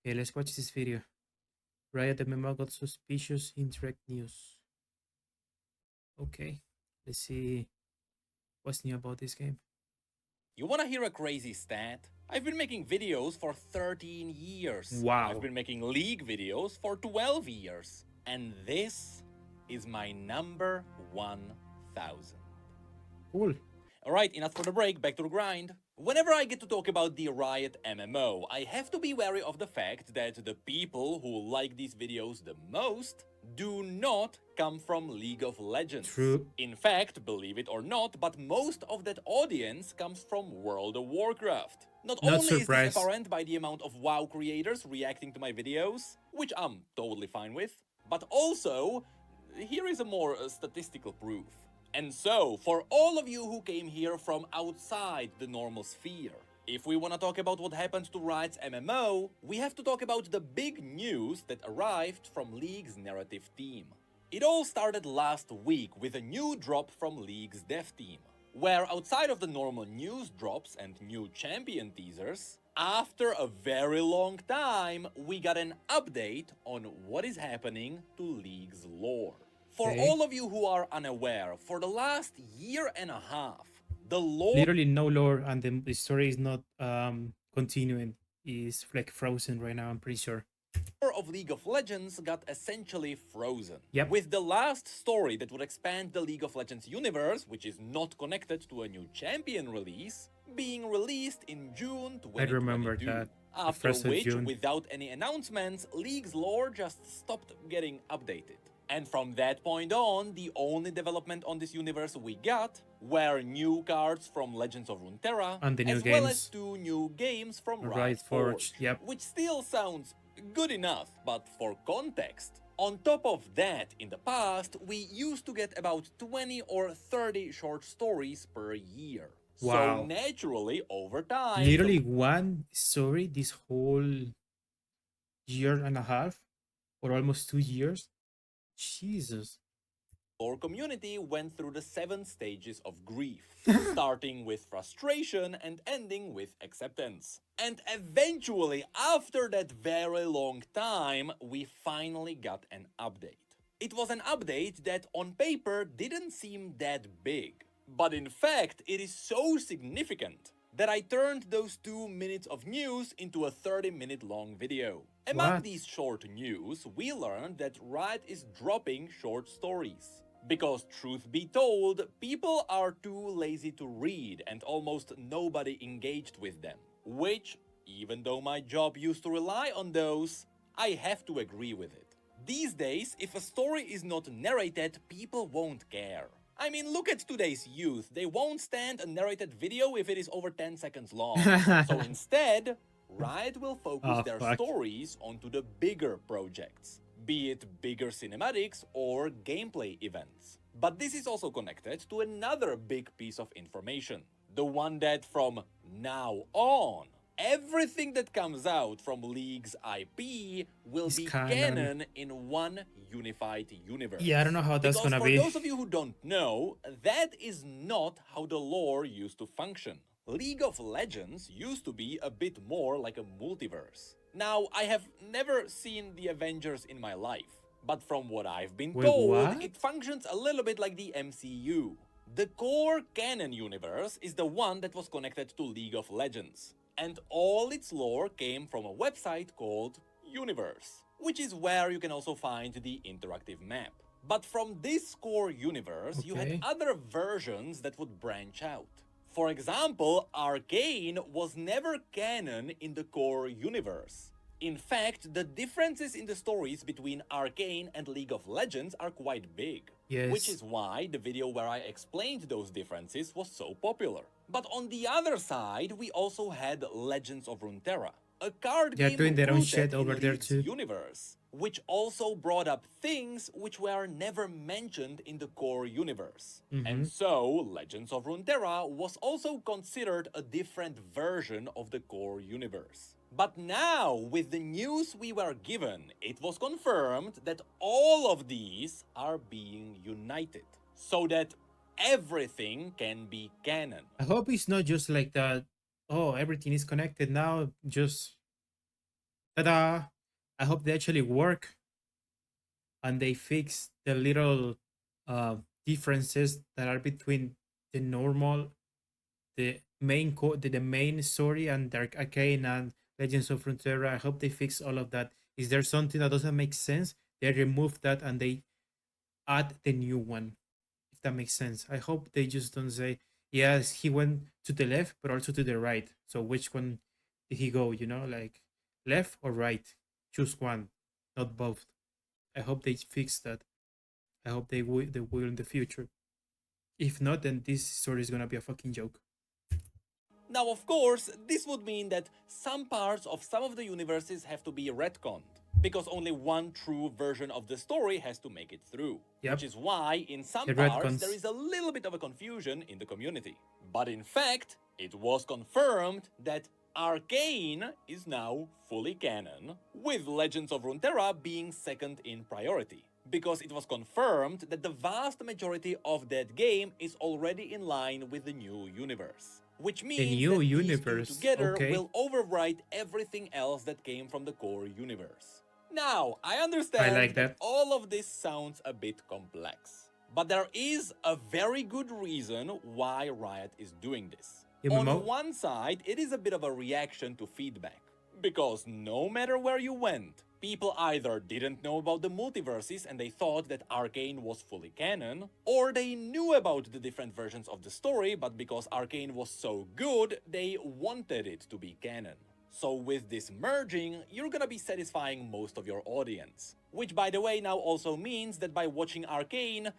Okay, let's watch this video. Riot MMO got suspicious Indirect news. Okay, let's see what's new about this game. You wanna hear a crazy stat? I've been making videos for 13 years. Wow. I've been making League videos for 12 years. And this is my number 1000. Cool. Alright, enough for the break, back to the grind. Whenever I get to talk about the Riot MMO, I have to be wary of the fact that the people who like these videos the most do not come from League of Legends. True. In fact, believe it or not, but most of that audience comes from World of Warcraft. Not Not only is this surprised. apparent by the amount of WoW creators reacting to my videos, which I'm totally fine with, but also, here is a more statistical proof. And so, for all of you who came here from outside the normal sphere, if we want to talk about what happened to Riot's MMO, we have to talk about the big news that arrived from League's narrative team. It all started last week with a new drop from League's dev team, where outside of the normal news drops and new champion teasers, after a very long time, we got an update on what is happening to League's lore. For Okay. all of you who are unaware, for the last year and a half, the lore Literally no lore, and the story is not continuing. Is like frozen right now, I'm pretty sure. of League of Legends got essentially frozen. Yep. With the last story that would expand the League of Legends universe, which is not connected to a new champion release, being released in June 2022. I remember that. After 1st of which, June. without any announcements, League's lore just stopped getting updated. And from that point on, the only development on this universe we got were new cards from Legends of Runeterra, And the new as well as games. 2 new games from Riot Riot Forge, Forge, yep. which still sounds good enough, but for context, on top of that, in the past, we used to get about 20 or 30 short stories per year. Wow. So naturally, over time, Literally one story this whole year and a half, or almost 2 years. Jesus. our community went through the 7 stages of grief, starting with frustration and ending with acceptance. And eventually, after that very long time, we finally got an update. It was an update that on paper didn't seem that big, but in fact, it is so significant that I turned those 2 minutes of news into a 30-minute long video. Among What? these short news, we learned that Riot is dropping short stories. Because truth be told, people are too lazy to read and almost nobody engaged with them. Which, even though my job used to rely on those, I have to agree with it. These days, if a story is not narrated, people won't care. I mean, look at today's youth. They won't stand a narrated video if it is over 10 seconds long. So instead, Riot will focus their fuck. stories onto the bigger projects, be it bigger cinematics or gameplay events. But this is also connected to another big piece of information. The one that from now on, everything that comes out from League's IP will Is be canon. canon in one unified universe. Yeah, I don't know how that's Because gonna for be. those of you who don't know, that is not how the lore used to function. League of Legends used to be a bit more like a multiverse. Now, I have never seen the Avengers in my life, but from what I've been Wait, told, what? it functions a little bit like the MCU. The core canon universe is the one that was connected to League of Legends, and all its lore came from a website called Universe, which is where you can also find the interactive map. But from this core universe, you had Okay. other versions that would branch out. For example, Arcane was never canon in the core universe. In fact, the differences in the stories between Arcane and League of Legends are quite big. Yes. Which is why the video where I explained those differences was so popular. But on the other side, we also had Legends of Runeterra, a card They're game doing their own rooted shit in over there League's too. universe, which also brought up things which were never mentioned in the core universe. And so, Legends of Runeterra was also considered a different version of the core universe. But now, with the news we were given, it was confirmed that all of these are being united, so that everything can be canon. I hope it's not just like that. Oh, everything is connected now. Just Ta-da! I hope they actually work and they fix the little uh, differences that are between the normal, the main story and Dark Arcane and Legends of Frontera. I hope they fix all of that. Is there something that doesn't make sense? They remove that and they add the new one. If that makes sense. I hope they just don't say, yes, he went to the left, but also to the right. So which one did he go? Like left or right? Choose one, not both. I hope they fix that. I hope they will in the future. If not, then this story is gonna be a fucking joke. Now, of course, this would mean that some parts of some of the universes have to be retconned, because only one true version of the story has to make it through. Which Yep, is why, in some the parts, there retcons. is a little bit of a confusion in the community. But in fact, it was confirmed that Arcane is now fully canon, with Legends of Runeterra being second in priority. Because it was confirmed that the vast majority of that game is already in line with the new universe. Which The means new that these two universe. together Okay, will overwrite everything else that came from the core universe. Now, I I like understand that that. all of this sounds a bit complex, but there is a very good reason why Riot is doing this. On MMO. one side, it is a bit of a reaction to feedback, because no matter where you went, people either didn't know about the multiverses and they thought that Arcane was fully canon, or they knew about the different versions of the story, but because Arcane was so good, they wanted it to be canon. So with this merging, you're gonna be satisfying most of your audience. Which, by the way, now also means that by watching Arcane,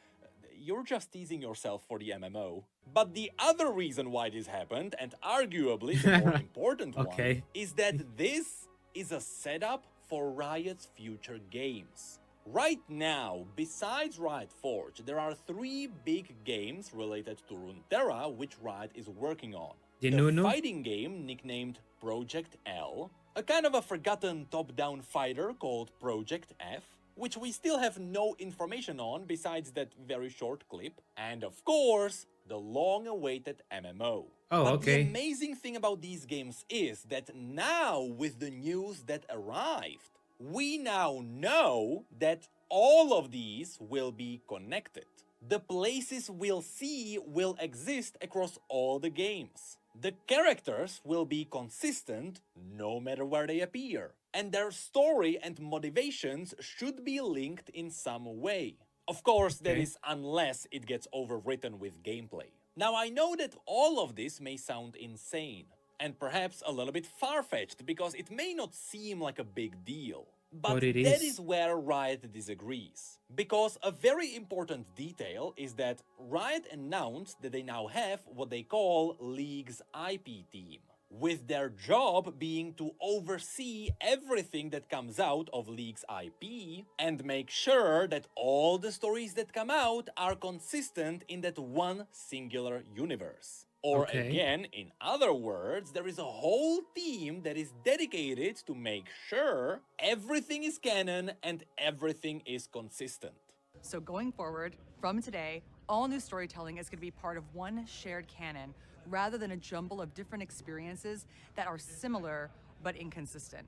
you're just teasing yourself for the MMO. But the other reason why this happened, and arguably the more important one, Okay. is that this is a setup for Riot's future games. Right now, besides Riot Forge, there are 3 big games related to Runeterra which Riot is working on. The The Nunu. fighting game nicknamed Project L, a kind of a forgotten top-down fighter called Project F, which we still have no information on besides that very short clip, and of course, the long-awaited MMO. Oh, But the okay. amazing thing about these games is that now, with the news that arrived, we now know that all of these will be connected. The places we'll see will exist across all the games. The characters will be consistent no matter where they appear, and their story and motivations should be linked in some way. Of course, that Okay. is unless it gets overwritten with gameplay. Now, I know that all of this may sound insane, and perhaps a little bit far-fetched because it may not seem like a big deal. But But it that is is. where Riot disagrees. Because a very important detail is that Riot announced that they now have what they call League's IP team, with their job being to oversee everything that comes out of League's IP and make sure that all the stories that come out are consistent in that one singular universe. Or Okay. again, in other words, there is a whole team that is dedicated to make sure everything is canon and everything is consistent. So going forward, from today, all new storytelling is going to be part of one shared canon rather than a jumble of different experiences that are similar but inconsistent.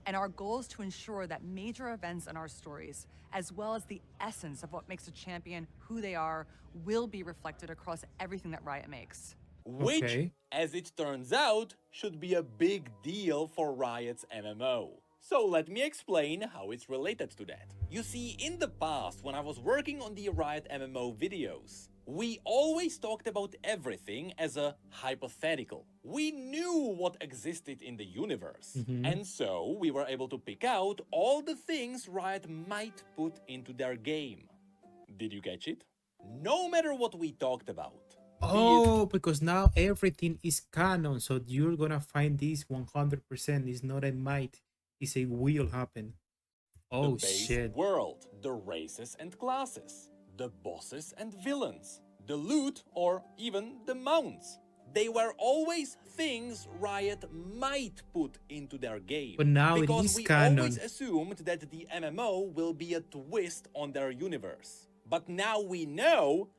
And our goal is to ensure that major events in our stories, as well as the essence of what makes a champion who they are, will be reflected across everything that Riot makes. Which, Okay. as it turns out, should be a big deal for Riot's MMO. So let me explain how it's related to that. You see, in the past, when I was working on the Riot MMO videos, we always talked about everything as a hypothetical. We knew what existed in the universe, Mm-hmm. and so we were able to pick out all the things Riot might put into their game. Did you catch it? No matter what we talked about, be it Oh, because now everything is canon. So you're gonna find this 100%. It's not a might. It's a will happen. the Oh base shit. world, the races and classes, the bosses and villains, the loot, or even the mounts. They were always things Riot might put into their game. But now it Because is we always canon. assumed that the MMO will be a twist on their universe. But now we know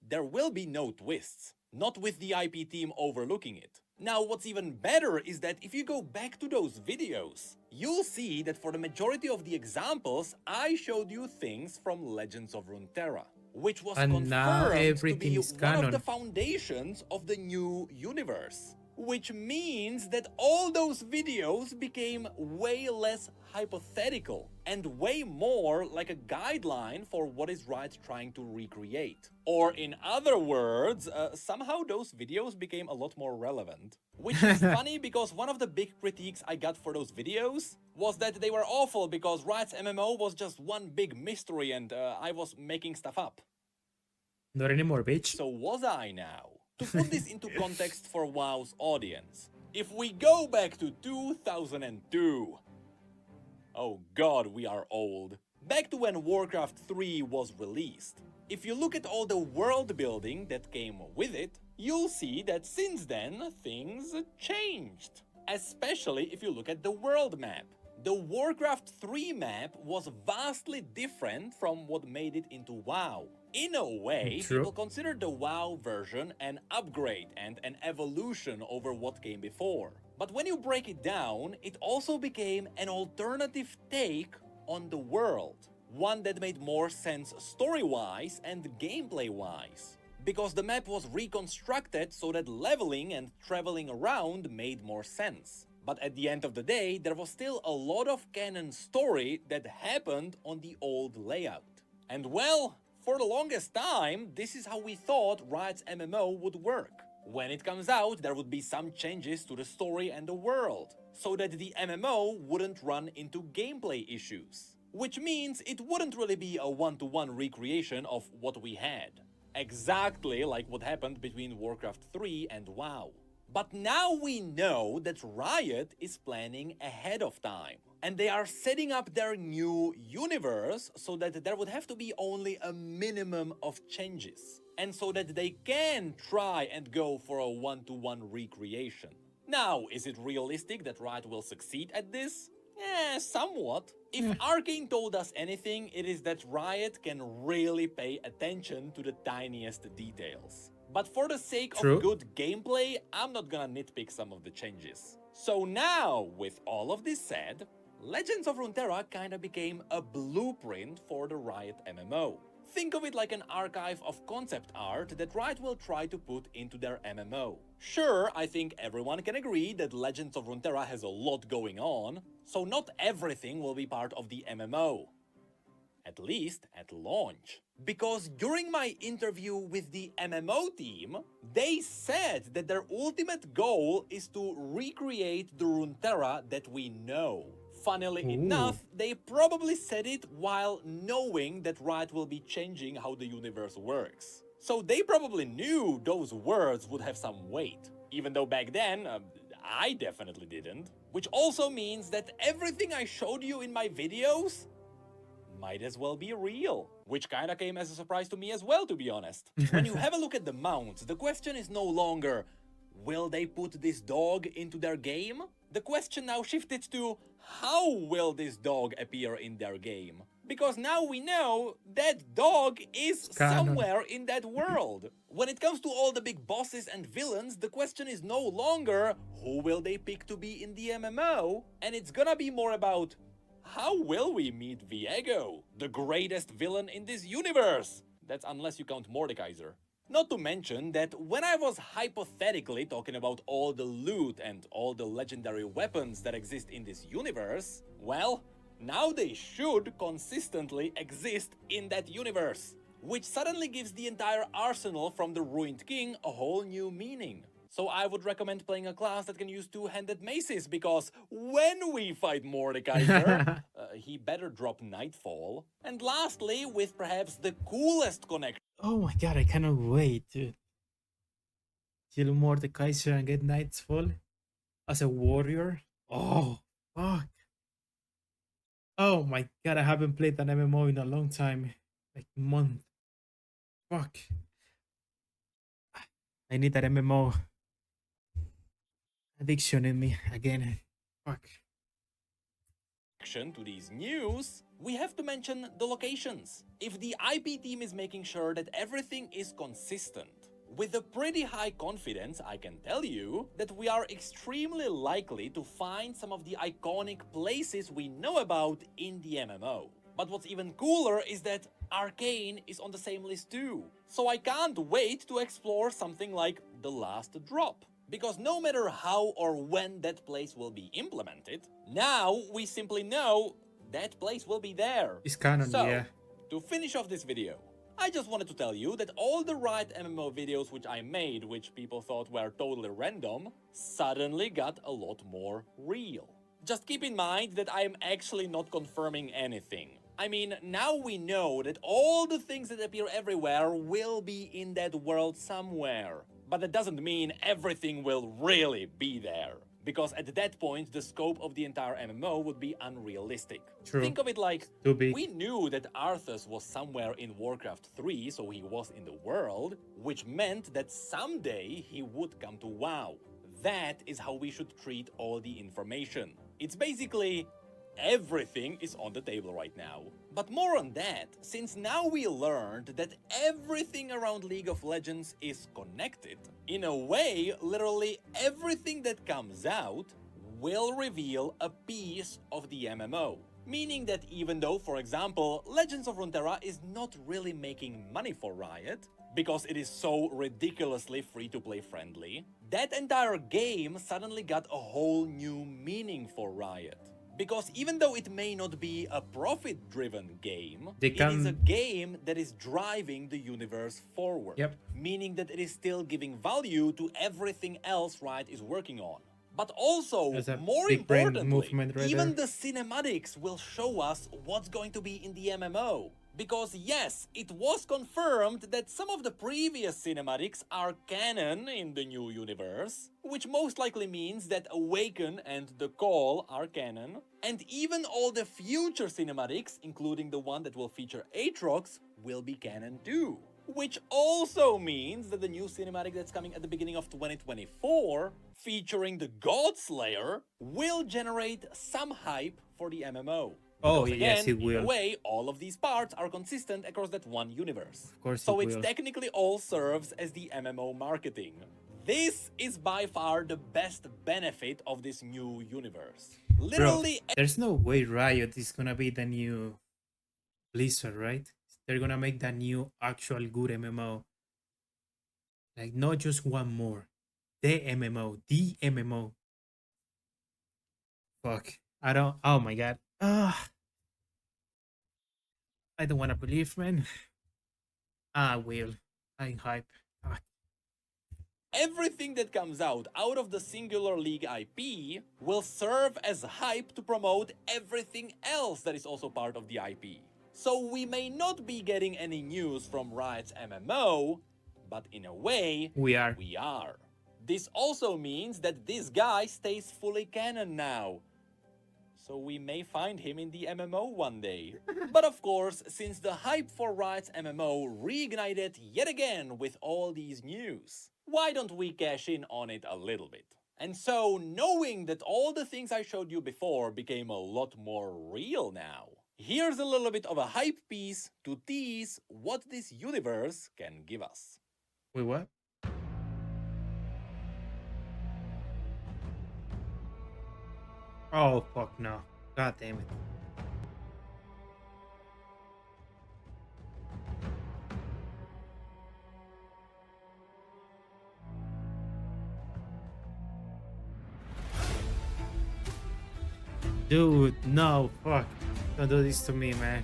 there will be no twists. Not with the IP team overlooking it. Now, what's even better is that if you go back to those videos, you'll see that for the majority of the examples, I showed you things from Legends of Runeterra, which was And now confirmed to everything be is one of the canon. foundations of the new universe. Which means that all those videos became way less hypothetical and way more like a guideline for what is Riot trying to recreate. Or in other words, somehow those videos became a lot more relevant. Which is funny because one of the big critiques I got for those videos was that they were awful because Riot's MMO was just one big mystery and I was making stuff up. Not anymore, bitch. So was I now? To put this into context for WoW's audience, if we go back to 2002, oh god, we are old. Back to when Warcraft 3 was released. If you look at all the world building that came with it, you'll see that since then things changed. Especially if you look at the world map. The Warcraft 3 map was vastly different from what made it into WoW. In a way, True. people consider the WoW version an upgrade and an evolution over what came before. But when you break it down, it also became an alternative take on the world. One that made more sense story-wise and gameplay-wise. Because the map was reconstructed so that leveling and traveling around made more sense. But at the end of the day, there was still a lot of canon story that happened on the old layout. And well, for the longest time, this is how we thought Riot's MMO would work. When it comes out, there would be some changes to the story and the world, so that the MMO wouldn't run into gameplay issues. Which means it wouldn't really be a one-to-one recreation of what we had. Exactly like what happened between Warcraft 3 and WoW. But now we know that Riot is planning ahead of time. And they are setting up their new universe so that there would have to be only a minimum of changes. And so that they can try and go for a one-to-one recreation. Now, is it realistic that Riot will succeed at this? Somewhat. If Arcane told us anything, it is that Riot can really pay attention to the tiniest details. But for the sake True. of good gameplay, I'm not gonna nitpick some of the changes. So now, with all of this said, Legends of Runeterra kinda became a blueprint for the Riot MMO. Think of it like an archive of concept art that Riot will try to put into their MMO. Sure, I think everyone can agree that Legends of Runeterra has a lot going on, so not everything will be part of the MMO. At least at launch. Because during my interview with the MMO team, they said that their ultimate goal is to recreate the Runeterra that we know. Funnily enough, they probably said it while knowing that Riot will be changing how the universe works. So they probably knew those words would have some weight. Even though back then, I definitely didn't. Which also means that everything I showed you in my videos might as well be real. Which kinda came as a surprise to me as well, to be honest. When you have a look at the mounts, the question is no longer, will they put this dog into their game? The question now shifted to, how will this dog appear in their game? Because now we know that dog is Canon. somewhere in that world. When it comes to all the big bosses and villains, the question is no longer, who will they pick to be in the MMO? And it's gonna be more about, how will we meet Viego, the greatest villain in this universe? That's unless you count Mordekaiser. Not to mention that when I was hypothetically talking about all the loot and all the legendary weapons that exist in this universe, well, now they should consistently exist in that universe. Which suddenly gives the entire arsenal from the Ruined King a whole new meaning. So I would recommend playing a class that can use two-handed maces, because when we fight Mordekaiser, he better drop Nightfall. And lastly, with perhaps the coolest connection Oh my god, I cannot wait, dude. Kill Mordekaiser and get Nightfall as a warrior. Oh, fuck. Oh my god, I haven't played an MMO in a long time. Like month. Fuck. I need that MMO addiction in me again. Fuck. to these news, we have to mention the locations. If the IP team is making sure that everything is consistent, With a pretty high confidence, I can tell you that we are extremely likely to find some of the iconic places we know about in the MMO. But what's even cooler is that Arcane is on the same list too. So I can't wait to explore something like the Last Drop. Because no matter how or when that place will be implemented, now we simply know that place will be there. It's canon, So, yeah. to finish off this video, I just wanted to tell you that all the Riot MMO videos which I made, which people thought were totally random, suddenly got a lot more real. Just keep in mind that I am actually not confirming anything. I mean, now we know that all the things that appear everywhere will be in that world somewhere. But that doesn't mean everything will really be there. Because at that point, the scope of the entire MMO would be unrealistic. True. Think of it like, Too big. we knew that Arthas was somewhere in Warcraft 3, so he was in the world, which meant that someday he would come to WoW. That is how we should treat all the information. It's basically everything is on the table right now. But more on that, since now we learned that everything around League of Legends is connected, in a way, literally everything that comes out will reveal a piece of the MMO. Meaning that even though, for example, Legends of Runeterra is not really making money for Riot, because it is so ridiculously free-to-play friendly, that entire game suddenly got a whole new meaning for Riot. Because even though it may not be a profit-driven game, it is a game that is driving the universe forward. Yep. Meaning that it is still giving value to everything else Riot is working on. But also, more big brain importantly, movement right even there. the cinematics will show us what's going to be in the MMO. Because yes, it was confirmed that some of the previous cinematics are canon in the new universe, which most likely means that Awaken and The Call are canon, and even all the future cinematics, including the one that will feature Aatrox, will be canon too. Which also means that the new cinematic that's coming at the beginning of 2024, featuring the Godslayer, will generate some hype for the MMO. Oh, Because yes, again, it will. in a way, all of these parts are consistent across that one universe. Of course so it it will. technically all serves as the MMO marketing. This is by far the best benefit of this new universe. Literally, Bro, there's no way Riot is gonna be the new Blizzard, right? They're gonna make the new actual good MMO. Like not just one more. The MMO. The MMO. Fuck. I don't oh my god. I don't wanna believe, man. I will. I'm hype. Ah, everything that comes out of the singular League IP will serve as hype to promote everything else that is also part of the IP. So we may not be getting any news from Riot's MMO, but in a way, we are. we are. This also means that this guy stays fully canon now. So we may find him in the MMO one day. But of course, since the hype for Riot's MMO reignited yet again with all these news, why don't we cash in on it a little bit? And so, knowing that all the things I showed you before became a lot more real now, here's a little bit of a hype piece to tease what this universe can give us. Wait, what? Oh fuck no. God damn it. Dude, no, fuck. Don't do this to me, man.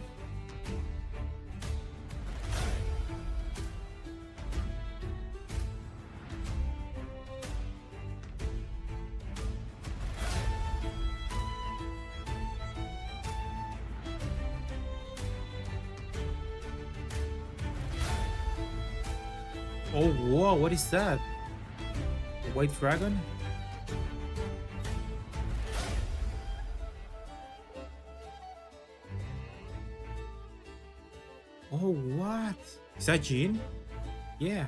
Oh, whoa, what is that? A white dragon? Oh, what? Is that Jean? Yeah.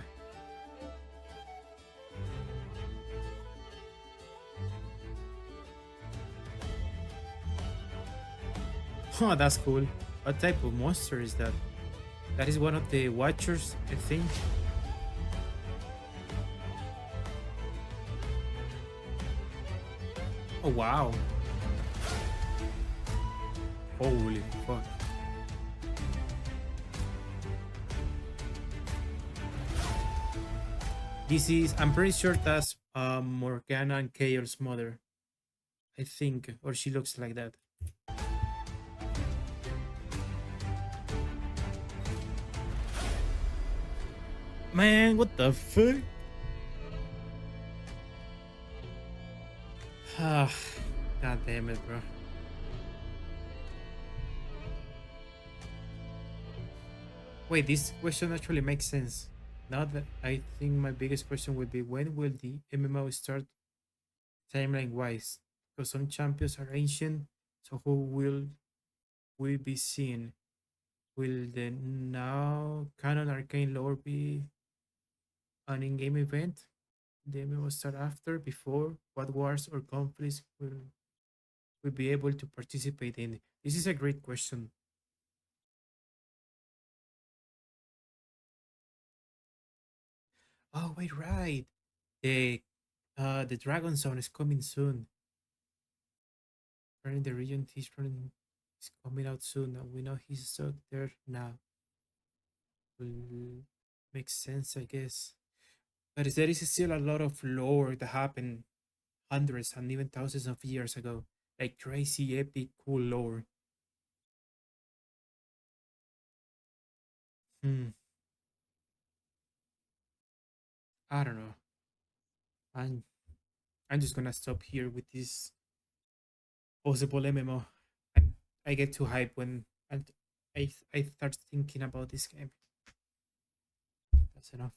Oh, that's cool. What type of monster is that? That is one of the Watchers, I think. Oh wow. Holy fuck. This is, I'm pretty sure that's Morgana and Chaos' mother. I think, or she looks like that. Man, what the fuck? Ah, God damn it, bro. Wait, this question actually makes sense. Now that I think my biggest question would be, when will the MMO start timeline wise? Because some champions are ancient, so who will we be seeing? Will the now canon arcane lore be an in-game event? The MMO start after, before? What wars or conflicts will we be able to participate in? This is a great question. Oh wait, right. The the Dragon Zone is coming soon. Running the region he's running is coming out soon, and we know he's stuck there now. Will make sense, I guess. But there is still a lot of lore that happened hundreds and even thousands of years ago. Like crazy, epic, cool lore. Hmm. I don't know. I'm I'm just gonna stop here with this possible MMO. And I get too hyped when and I start thinking about this game. That's enough.